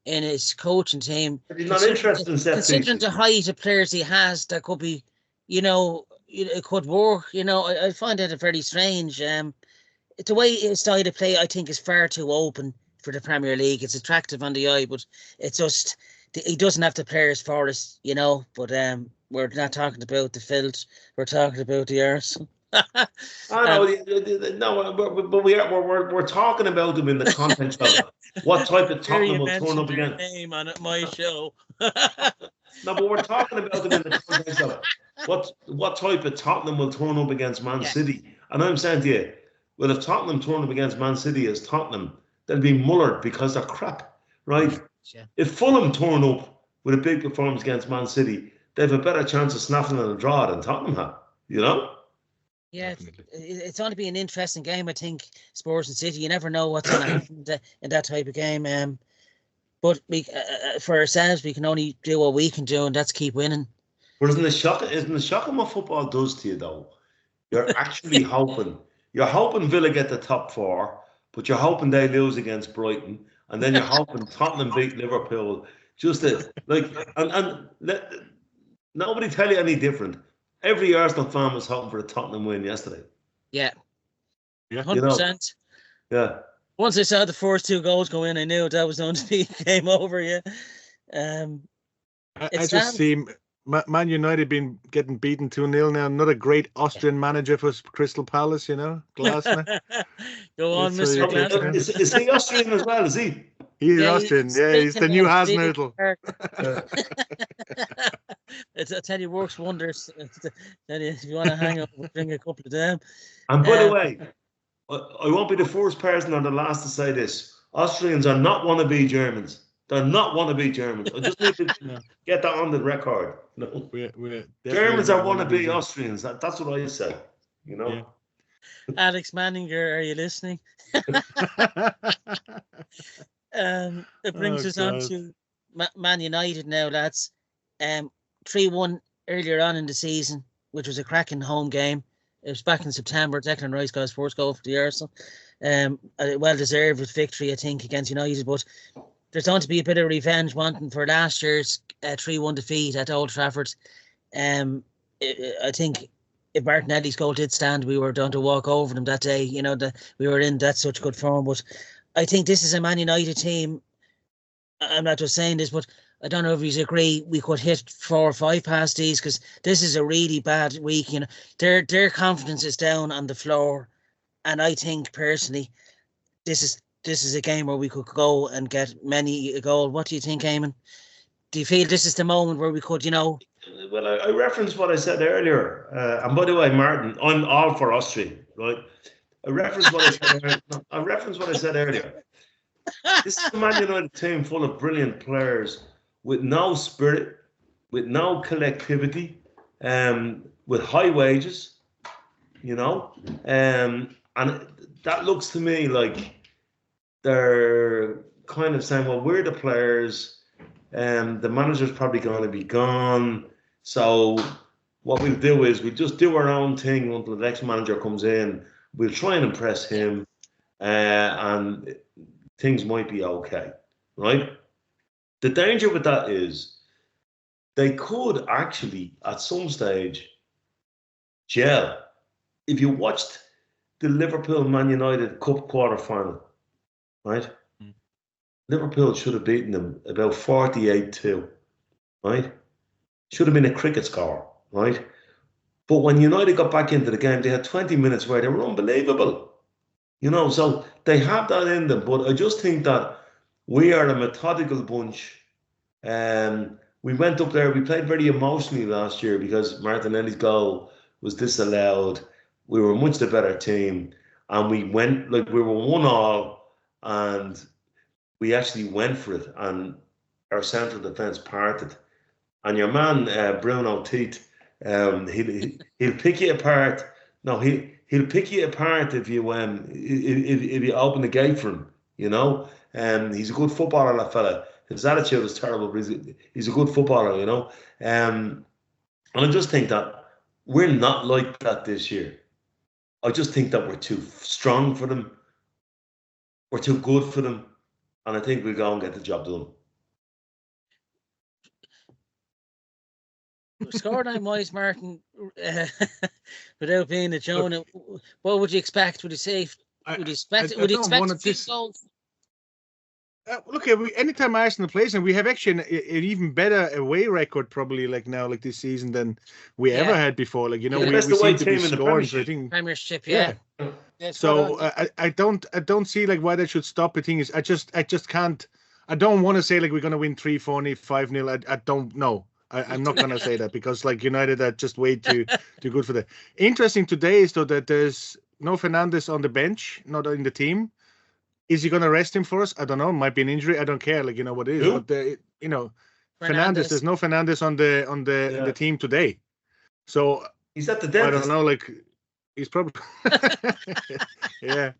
in his coaching team. But he's not interested in set pieces. Considering the height of players he has, that could be, it could work. I find it very strange. The way his style of play, I think, is far too open, for the Premier League. It's attractive on the eye, but it's just he doesn't have the players for us, you know. But we're not talking about the filth. We're talking about the arse. I know, no, but we're talking about them in the context of what type of Tottenham will turn up against. Name on my show. No, but we're talking about them in the context of what type of Tottenham will turn up against Man City. And I'm saying to you, well, if Tottenham turn up against Man City as Tottenham, they'll be mullered because they're crap, right? Yeah. If Fulham turn up with a big performance against Man City, they have a better chance of snapping on a draw than Tottenham have, you know? Yeah, it's going to be an interesting game, I think, Spurs and City. You never know what's going to happen in that type of game. But we, for ourselves, we can only do what we can do, and that's keep winning. But isn't it shocking what football does to you, though? You're actually hoping. You're hoping Villa get the top 4, but you're hoping they lose against Brighton, and then you're hoping Tottenham beat Liverpool. Just to, like, and let nobody tell you any different. Every Arsenal fan was hoping for a Tottenham win yesterday. Yeah. 100%. 100%. Yeah. Once I saw the first 2 goals go in, I knew that was going to be game over. Yeah. I just see Man United getting beaten 2-0 now. Another great Austrian manager for Crystal Palace, you know, Glasner. Go on, Mr. Glasner. Is he Austrian as well? Is he? He's Austrian. Yeah, he's the new Hasenhüttl. I tell you, works wonders. If you want to hang up, we'll bring a couple of them. And by the way, I won't be the first person or the last to say this. Austrians are not wannabe Germans. They're not wannabe Germans. I just need to get that on the record. No. Germans are wannabe Austrians. That's what I say. You know. Yeah. Alex Manninger, are you listening? It brings us on to Man United now, lads. 3-1 earlier on in the season, which was a cracking home game. It was back in September. Declan Rice got his first goal for the Arsenal. A well-deserved victory, I think, against United. But there's going to be a bit of revenge wanting for last year's 3-1 defeat at Old Trafford. I think if Martinelli's goal did stand, we were going to walk over them that day. You know, we were in that such good form. But I think this is a Man United team. I'm not just saying this, but I don't know if you agree. We could hit 4 or 5 past these because this is a really bad week. You know, their confidence is down on the floor, and I think personally, this is a game where we could go and get many a goal. What do you think, Eamonn? Do you feel this is the moment where we could, you know? Well, I referenced what I said earlier, and by the way, Martin, I'm all for Austria, right? I referenced what I said earlier. This is a Man United team full of brilliant players with no spirit, with no collectivity, with high wages, you know, and that looks to me like they're kind of saying, well, we're the players, the manager's probably going to be gone, so what we'll do is we'll just do our own thing until the next manager comes in. We'll try and impress him, and things might be okay, right? The danger with that is they could actually, at some stage, gel. If you watched the Liverpool-Man United Cup quarter-final, right? Liverpool should have beaten them about 48-2, right? Should have been a cricket score, right? But when United got back into the game, they had 20 minutes where they were unbelievable. You know, so they have that in them. But I just think that we are a methodical bunch. We went up there, we played very emotionally last year because Martinelli's goal was disallowed. We were much the better team. And we went, like, we were 1-1, and we actually went for it. And our central defence parted. And your man, Bruno Teat, he'll pick you apart. No, he'll pick you apart if you open the gate for him, you know. He's a good footballer, that fella. His attitude is terrible, but he's a good footballer, you know. And I just think that we're not like that this year. I just think that we're too strong for them. We're too good for them. And I think we'll go and get the job done. Scoreline wise, Martin, without being a Jonah, what would you expect? Would you say? Would you expect 15 goals? Look, anytime Arsenal plays, and we have actually an even better away record probably like now, like this season than we ever had before. Like, the we best away seem to be team in the scoring. So I Premiership. think Premiership, yeah. Yeah, So I don't see like why that should stop. The thing is, I just can't. I don't want to say like we're gonna win 3-4, 5-0. I don't know. I'm not gonna say that because like United are just way too good for that. Interesting today is though that there's no Fernandes on the bench, not in the team. Is he gonna rest him for us? I don't know. Might be an injury. I don't care. Like what it is. Who? But Fernandes. There's no Fernandes on the in the team today. So He's at the I dentist. don't know. Like he's probably yeah.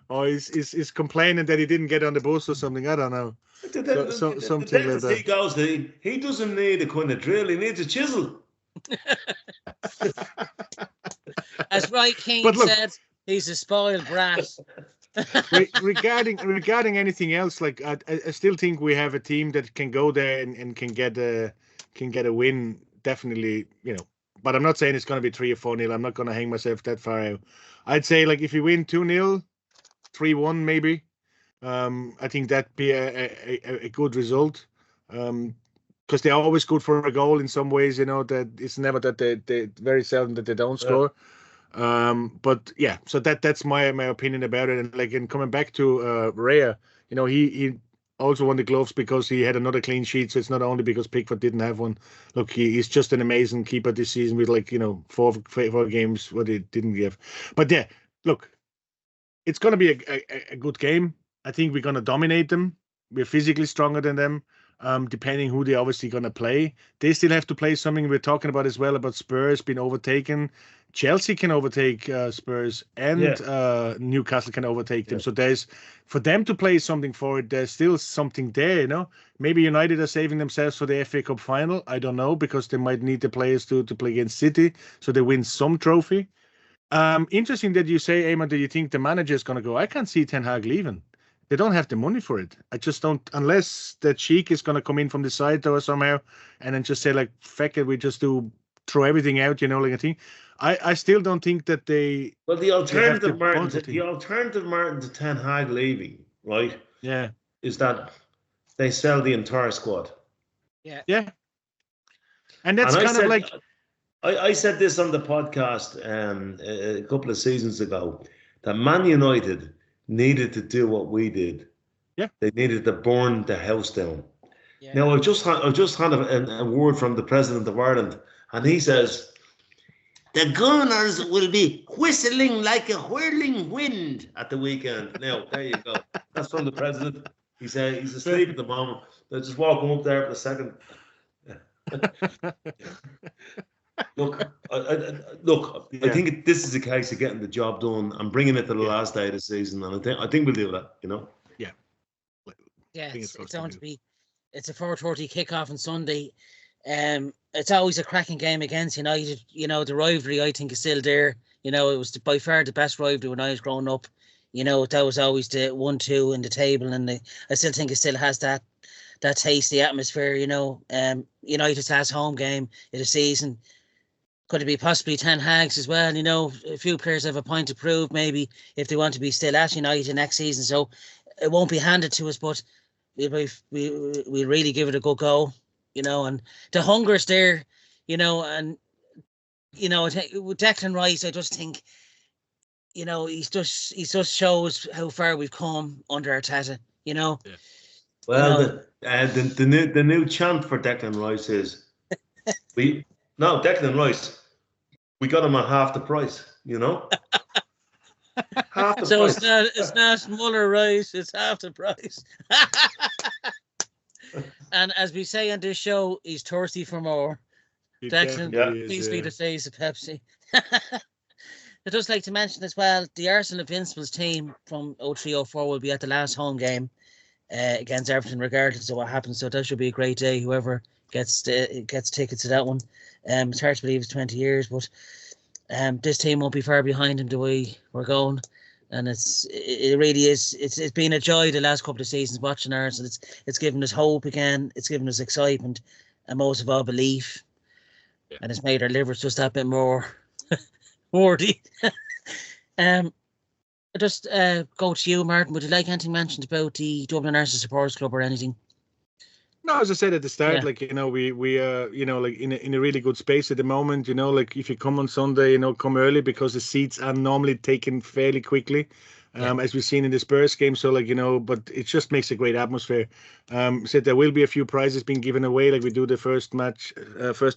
Or he's complaining that he didn't get on the bus or something. I don't know. Something like that. He goes to, he doesn't need a kind of drill. He needs a chisel. As Roy Keane said, he's a spoiled brat. regarding anything else, like I still think we have a team that can go there and can get a win. Definitely, But I'm not saying it's going to be 3 or 4-0. I'm not going to hang myself that far out. I'd say like if you win 2-0, 3-1 maybe. I think that'd be a good result. Because they're always good for a goal in some ways. That it's never that they very seldom that they don't score. But yeah, so that's my opinion about it. And like, coming back to Raya, he also won the gloves because he had another clean sheet. So it's not only because Pickford didn't have one. Look, he's just an amazing keeper this season with like 4 games what he didn't give. But yeah, look, it's gonna be a good game. I think we're gonna dominate them. We're physically stronger than them. Depending who they're obviously going to play. They still have to play something we're talking about as well, about Spurs being overtaken. Chelsea can overtake Spurs, and Newcastle can overtake them. So there's, for them to play something for it, there's still something there, Maybe United are saving themselves for the FA Cup final. I don't know, because they might need the players to play against City, so they win some trophy. Interesting that you say, Eamonn, that you think the manager is going to go. I can't see Ten Hag leaving. They don't have the money for it. I just don't, unless that Sheik is going to come in from the side or somehow and then just say like, feck it, we just throw everything out, like a thing. I still don't think that they. Well, the alternative, Martin, to Ten Hag leaving, right? Yeah. Is that they sell the entire squad. Yeah. Yeah. And that's like. I said this on the podcast a couple of seasons ago, that Man United needed to do what we did. Yeah. They needed to burn the house down. Yeah. Now, I've just had a word from the President of Ireland, and he says, the Gunners will be whistling like a whirling wind at the weekend. Now, there you go. That's from the President. He said he's asleep at the moment. They'll just walk him up there for a second. Look, I think this is a case of getting the job done and bringing it to the last day of the season, and I think we'll do that. Yeah, it's going to be. It's a 4:30 kickoff on Sunday. It's always a cracking game against United. The rivalry, I think, is still there. It was by far the best rivalry when I was growing up. That was always the 1-2 in the table, and I still think it still has that tasty atmosphere. United's last home game of the season. Could it be possibly Ten Hag's as well? A few players have a point to prove, maybe, if they want to be still at United next season. So it won't be handed to us, but we'll really give it a good go, and the hunger's there, and, with Declan Rice, I just think, he just shows how far we've come under Arteta, Yeah. Well, the new chant for Declan Rice is, Declan Rice, we got him at half the price, half the so price. It's not Muller Rice, it's half the price. And as we say on this show, he's thirsty for more. Declan, please be the face of Pepsi. I'd just like to mention as well, the Arsenal Invincibles team from 03-04 will be at the last home game against Everton, regardless of what happens. So that should be a great day, whoever gets tickets to that one. It's hard to believe it's 20 years, but this team won't be far behind him the way we're going. And it really is. It's been a joy the last couple of seasons watching Arsenal. It's given us hope again. It's given us excitement, and most of all, belief. Yeah. And it's made our livers just that bit more worthy. just go to you, Martin. Would you like anything mentioned about the Dublin Arsenal Supporters Club or anything? No, as I said at the start, Yeah. like, we are, like in a really good space at the moment, like if you come on Sunday, come early because the seats are normally taken fairly quickly, as we've seen in the Spurs game. So like, but it just makes a great atmosphere. Said there will be a few prizes being given away, like we do the first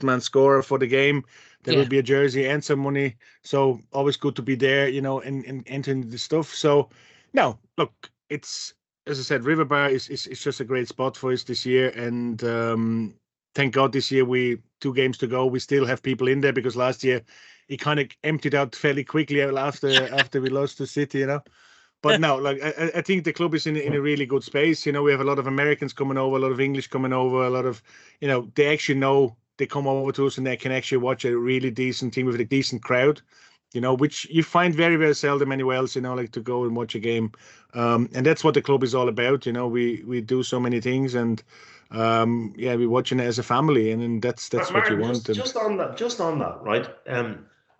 man scorer for the game. There will be a jersey and some money. So always good to be there, and entering the stuff. So no, look, as I said, River Bar is just a great spot for us this year, and thank God this year 2 games to go. We still have people in there because last year it kind of emptied out fairly quickly after we lost to City, But no, like I think the club is in a really good space. We have a lot of Americans coming over, a lot of English coming over, a lot of they actually know they come over to us and they can actually watch a really decent team with a decent crowd. Which you find very, very seldom anywhere else, like to go and watch a game. And that's what the club is all about. We do so many things and we're watching it as a family, and that's Martin, what you want. Just on that, right?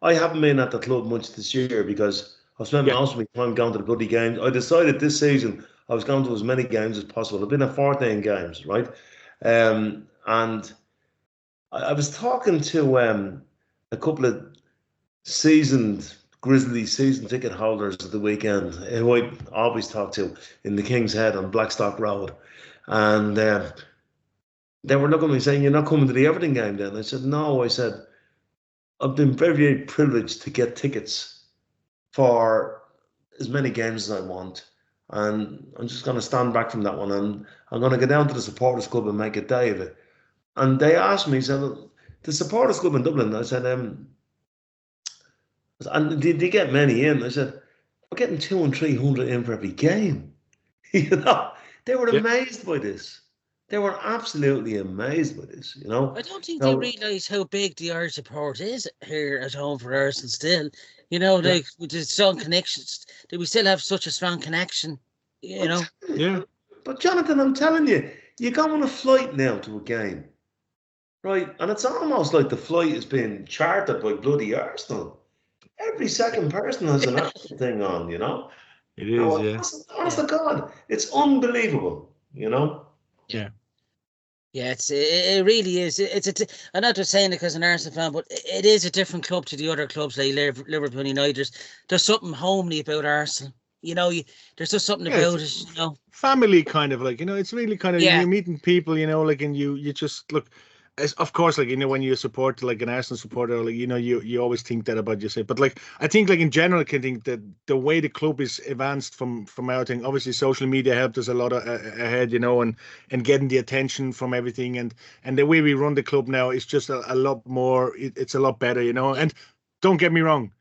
I haven't been at the club much this year because I spent most of my time going to the bloody games. I decided this season I was going to as many games as possible. I've been at 14 games, right? And I was talking to a couple of seasoned Grizzly season ticket holders at the weekend, who I always talk to in the King's Head on Blackstock Road, and they were looking at me saying, "You're not coming to the Everton game then?" I said, "No." I said, "I've been very, very privileged to get tickets for as many games as I want, and I'm just going to stand back from that one, and I'm going to go down to the supporters club and make a day of it." And they asked me, said, "The supporters club in Dublin?" I said, "And did they get many in?" I said, "We're getting 200 and 300 in for every game." They were amazed by this. They were absolutely amazed by this. I don't think they realise how big the Irish support is here at home for Arsenal still. Like with the strong connections, we still have such a strong connection. Yeah. But Jonathan, I'm telling you, you go on a flight now to a game, right? And it's almost like the flight is being chartered by bloody Arsenal. Every second person has an Arsenal thing on, It is, honest to God, it's unbelievable, Yeah. Yeah, it really is. I'm not just saying it because I'm an Arsenal fan, but it is a different club to the other clubs like Liverpool United. There's something homely about Arsenal. There's just something about it. Family kind of like, it's really kind of you're meeting people, like, and you just look. Of course, like, when you support like an Arsenal supporter, like, you always think that about yourself. But like, I think like in general, I can think that the way the club is advanced from our thing, obviously social media helped us a lot ahead, and getting the attention from everything, and the way we run the club now is just a lot more. It's a lot better, And don't get me wrong,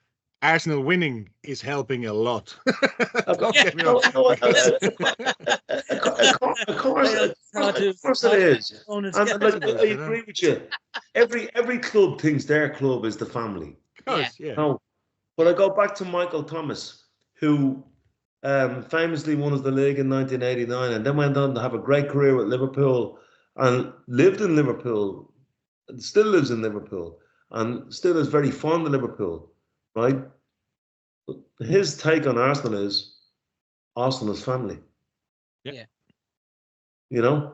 Arsenal winning is helping a lot. Don't get me wrong. Of course it is. And I agree with you. Every club thinks their club is the family. Of course, yeah. No, but I go back to Michael Thomas, who famously won us the league in 1989, and then went on to have a great career with Liverpool, and lived in Liverpool, and still lives in Liverpool, and still is very fond of Liverpool, right? His take on Arsenal is Arsenal's family. Yeah. I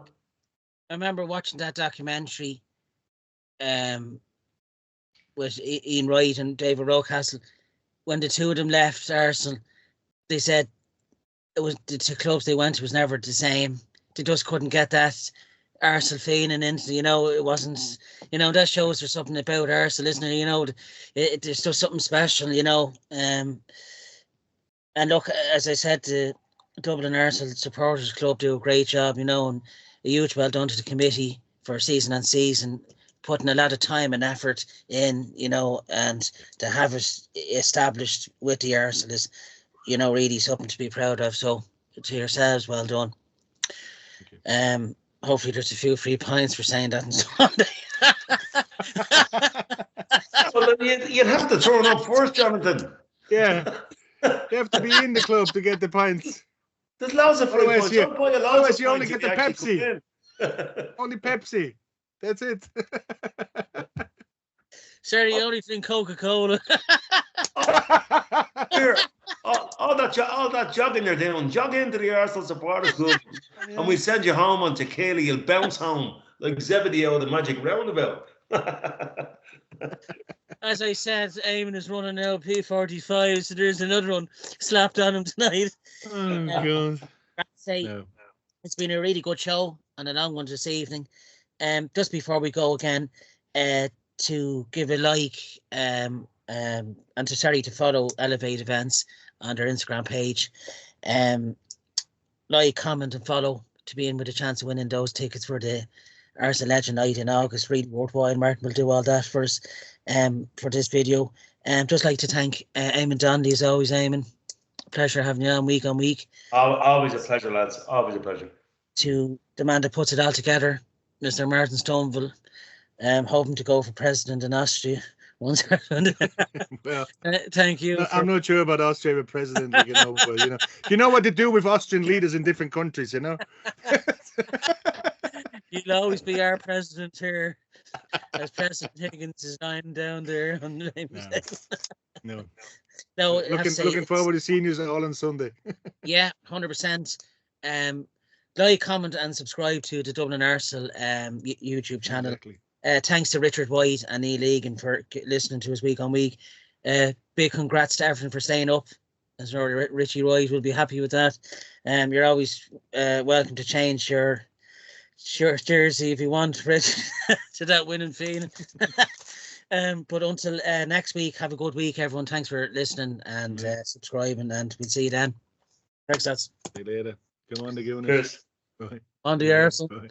remember watching that documentary with Ian Wright and David Rocastle. When the two of them left Arsenal, they said it was the two clubs they went to was never the same. They just couldn't get that Arsenal feeling into, it wasn't, that shows there's something about Arsenal, isn't it? There's just something special, and look, as I said, the Dublin Arsenal Supporters Club do a great job, and a huge well done to the committee for season on season, putting a lot of time and effort in, and to have it established with the Arsenal is, really something to be proud of. So to yourselves, well done. Hopefully there's a few free points for saying that on Sunday. Well, you'd have to turn up first, Jonathan. Yeah. You have to be in the club to get the pints. There's loads of free points. Otherwise you only get the Pepsi. Only Pepsi. That's it. Sir, you only drink Coca-Cola. Here, all that jogging you're doing, jog into the Arsenal supporters club, and we send you home on tequila. You'll bounce home like Zebedee out of the Magic Roundabout. As I said, Eamonn is running now P45, so there's another one slapped on him tonight. Oh, God. I'd say No. it's been a really good show and a long one this evening. Just before we go again, to give a like and to follow Elevate Events on their Instagram page. Like, comment and follow to be in with a chance of winning those tickets for the Arsenal Legend Night in August. Really worthwhile. Martin will do all that for us for this video. Just like to thank Eamonn Donnelly as always, Eamonn. Pleasure having you on week. Always a pleasure, lads. Always a pleasure. To the man that puts it all together, Mr. Martin Stoneville, hoping to go for president in Austria once. Well, thank you. I'm not sure about Austria with president, but you know what they do with Austrian leaders in different countries, you know. You'll always be our president here, as President Higgins is lying down there on the No. No, looking forward to seeing you all on Sunday. Yeah, 100%. Like, comment, and subscribe to the Dublin Arsenal YouTube channel. Exactly. Thanks to Richard White and Neil Egan for listening to us week on week. Big congrats to everyone for staying up. As Richie White will be happy with that. You're always welcome to change your jersey if you want, Rich, to that winning feeling. But until next week, have a good week, everyone. Thanks for listening and subscribing, and we'll see you then. Thanks, lads. See you later. Come on, the Gooners. Cheers. Bye. On the Arsenal. Bye.